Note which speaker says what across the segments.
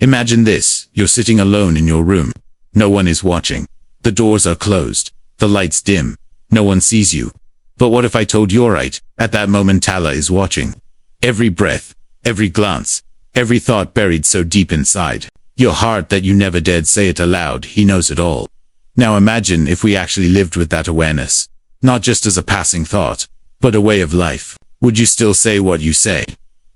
Speaker 1: Imagine this, you're sitting alone in your room. No one is watching. The doors are closed. The lights dim. No one sees you. But what if I told you right, at that moment Allah is watching. Every breath, every glance, every thought buried so deep inside your heart that you never dared say it aloud, He knows it all. Now imagine if we actually lived with that awareness, not just as a passing thought, but a way of life. Would you still say what you say?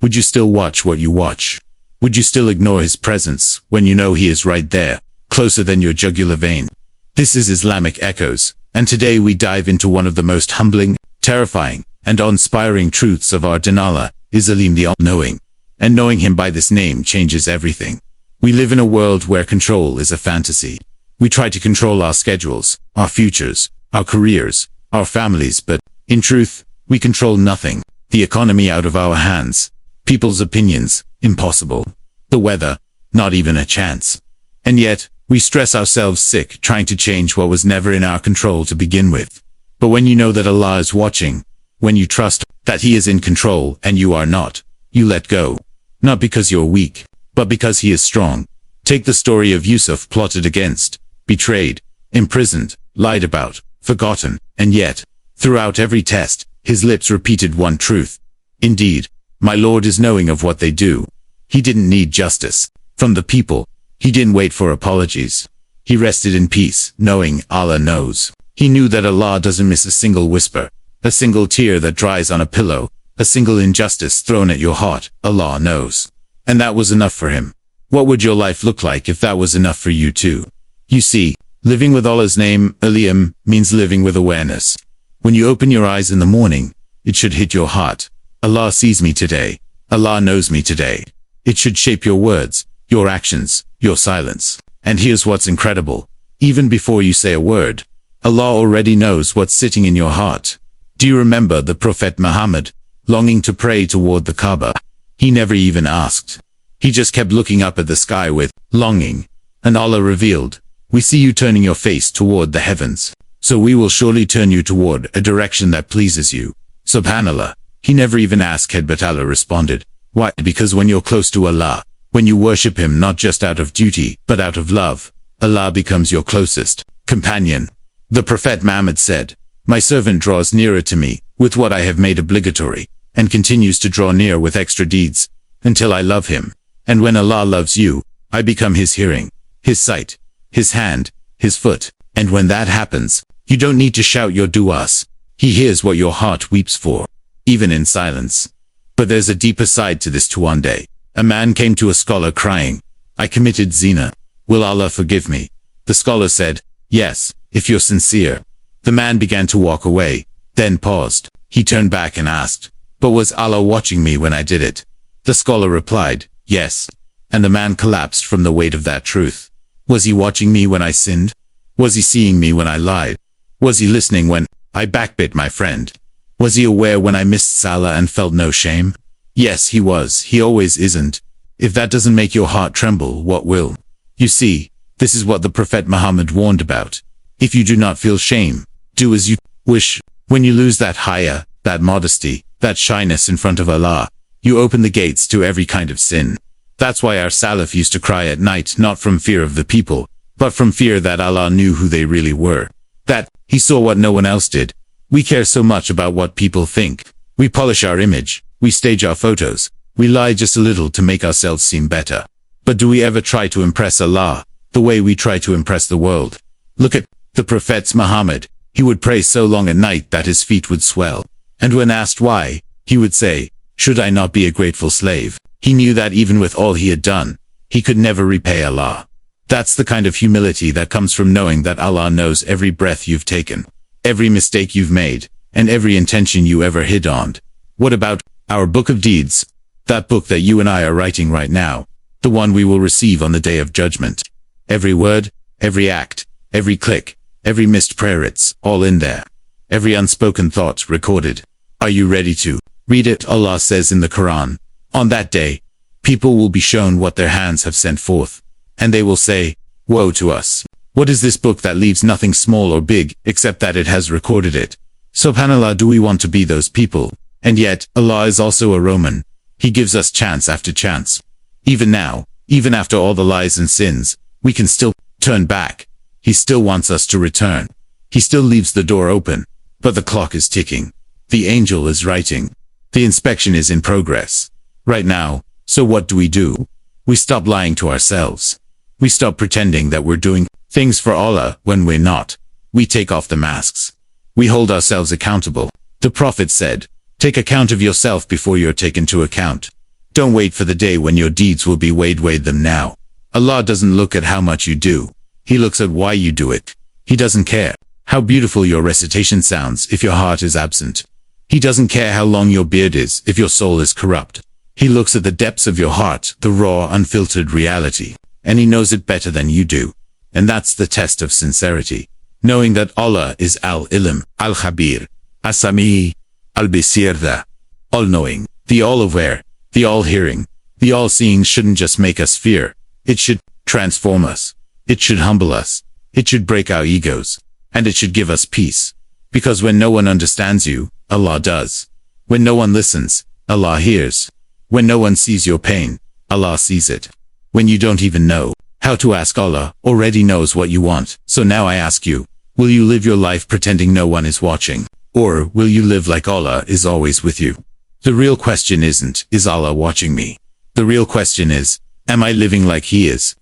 Speaker 1: Would you still watch what you watch? Would you still ignore His presence when you know He is right there, closer than your jugular vein? This is Islamic Echoes, and today we dive into one of the most humbling, terrifying, and awe-inspiring truths of our din Allah, Al-Aleem, the all-knowing. And knowing Him by this name changes everything. We live in a world where control is a fantasy. We try to control our schedules, our futures, our careers, our families, but, in truth, we control nothing. The economy out of our hands. People's opinions, impossible. The weather, not even a chance. And yet, we stress ourselves sick trying to change what was never in our control to begin with. But when you know that Allah is watching, when you trust that He is in control and you are not, you let go. Not because you're weak, but because He is strong. Take the story of Yusuf, plotted against, betrayed, imprisoned, lied about, forgotten, and yet, throughout every test, his lips repeated one truth. Indeed, my Lord is knowing of what they do. He didn't need justice from the people. He didn't wait for apologies. He rested in peace, knowing Allah knows. He knew that Allah doesn't miss a single whisper, a single tear that dries on a pillow, a single injustice thrown at your heart. Allah knows. And that was enough for Him. What would your life look like if that was enough for you too? You see, living with Allah's name, Al-Aleem, means living with awareness. When you open your eyes in the morning, it should hit your heart. Allah sees me today. Allah knows me today. It should shape your words, your actions, your silence. And here's what's incredible. Even before you say a word, Allah already knows what's sitting in your heart. Do you remember the Prophet Muhammad, longing to pray toward the Kaaba? He never even asked. He just kept looking up at the sky with longing. And Allah revealed, we see you turning your face toward the heavens. So we will surely turn you toward a direction that pleases you. Subhanallah. He never even asked, but Allah responded. Why? Because when you're close to Allah, when you worship Him not just out of duty, but out of love, Allah becomes your closest companion. The Prophet Muhammad said, my servant draws nearer to me with what I have made obligatory, and continues to draw near with extra deeds, until I love him. And when Allah loves you, I become His hearing, His sight, His hand, His foot. And when that happens, you don't need to shout your du'as. He hears what your heart weeps for, even in silence. But there's a deeper side to this too. One day, a man came to a scholar crying, I committed zina. Will Allah forgive me? The scholar said, yes, if you're sincere. The man began to walk away, then paused. He turned back and asked, but was Allah watching me when I did it? The scholar replied, yes. And the man collapsed from the weight of that truth. Was He watching me when I sinned? Was He seeing me when I lied? Was He listening when I backbit my friend? Was He aware when I missed Salah and felt no shame? Yes, He was. He always isn't. If that doesn't make your heart tremble, what will? You see, this is what the Prophet Muhammad warned about. If you do not feel shame, do as you wish. When you lose that haya, that modesty, that shyness in front of Allah, you open the gates to every kind of sin. That's why our Salaf used to cry at night, not from fear of the people, but from fear that Allah knew who they really were. That He saw what no one else did. We care so much about what people think. We polish our image. We stage our photos. We lie just a little to make ourselves seem better. But do we ever try to impress Allah the way we try to impress the world? Look at the Prophet Muhammad. He would pray so long at night that his feet would swell. And when asked why, he would say, should I not be a grateful slave? He knew that even with all he had done, he could never repay Allah. That's the kind of humility that comes from knowing that Allah knows every breath you've taken, every mistake you've made, and every intention you ever hid on. What about our book of deeds? That book that you and I are writing right now, the one we will receive on the day of judgment. Every word, every act, every click, every missed prayer, it's all in there. Every unspoken thought recorded. Are you ready to read it? Allah says in the Quran, on that day, people will be shown what their hands have sent forth, and they will say, woe to us. What is this book that leaves nothing small or big, except that it has recorded it? Subhanallah, do we want to be those people? And yet, Allah is also a Roman. He gives us chance after chance. Even now, Even after all the lies and sins, we can still turn back. He still wants us to return. He still leaves the door open, but the clock is ticking. The angel is writing. The inspection is in progress. Right now, so what do? We stop lying to ourselves. We stop pretending that we're doing things for Allah when we're not. We take off the masks. We hold ourselves accountable. The Prophet said, take account of yourself before you're taken to account. Don't wait for the day when your deeds will be weighed them now. Allah doesn't look at how much you do. He looks at why you do it. He doesn't care how beautiful your recitation sounds if your heart is absent. He doesn't care how long your beard is if your soul is corrupt. He looks at the depths of your heart, the raw, unfiltered reality, and he knows it better than you do. And that's the test of sincerity. Knowing that Allah is Al-Aleem, Al-Khabir, As-Sami, Al-Basir, the all-knowing, the all-aware, the all-hearing, the all-seeing shouldn't just make us fear. It should transform us. It should humble us. It should break our egos. And it should give us peace. Because when no one understands you, Allah does. When no one listens, Allah hears. When no one sees your pain, Allah sees it. When you don't even know how to ask, Allah already knows what you want. So now I ask you, will you live your life pretending no one is watching? Or will you live like Allah is always with you? The real question isn't, is Allah watching me? The real question is, am I living like He is?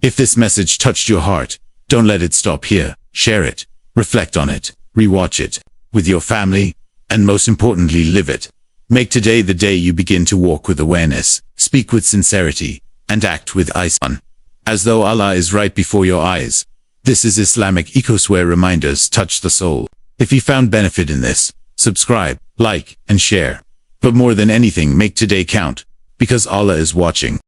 Speaker 1: If this message touched your heart, don't let it stop here. Share it, reflect on it, rewatch it, with your family, and most importantly, live it. Make today the day you begin to walk with awareness, speak with sincerity, and act with Ihsan. As though Allah is right before your eyes. This is Islamic ecos where reminders touch the soul. If you found benefit in this, subscribe, like, and share. But more than anything, make today count, because Allah is watching.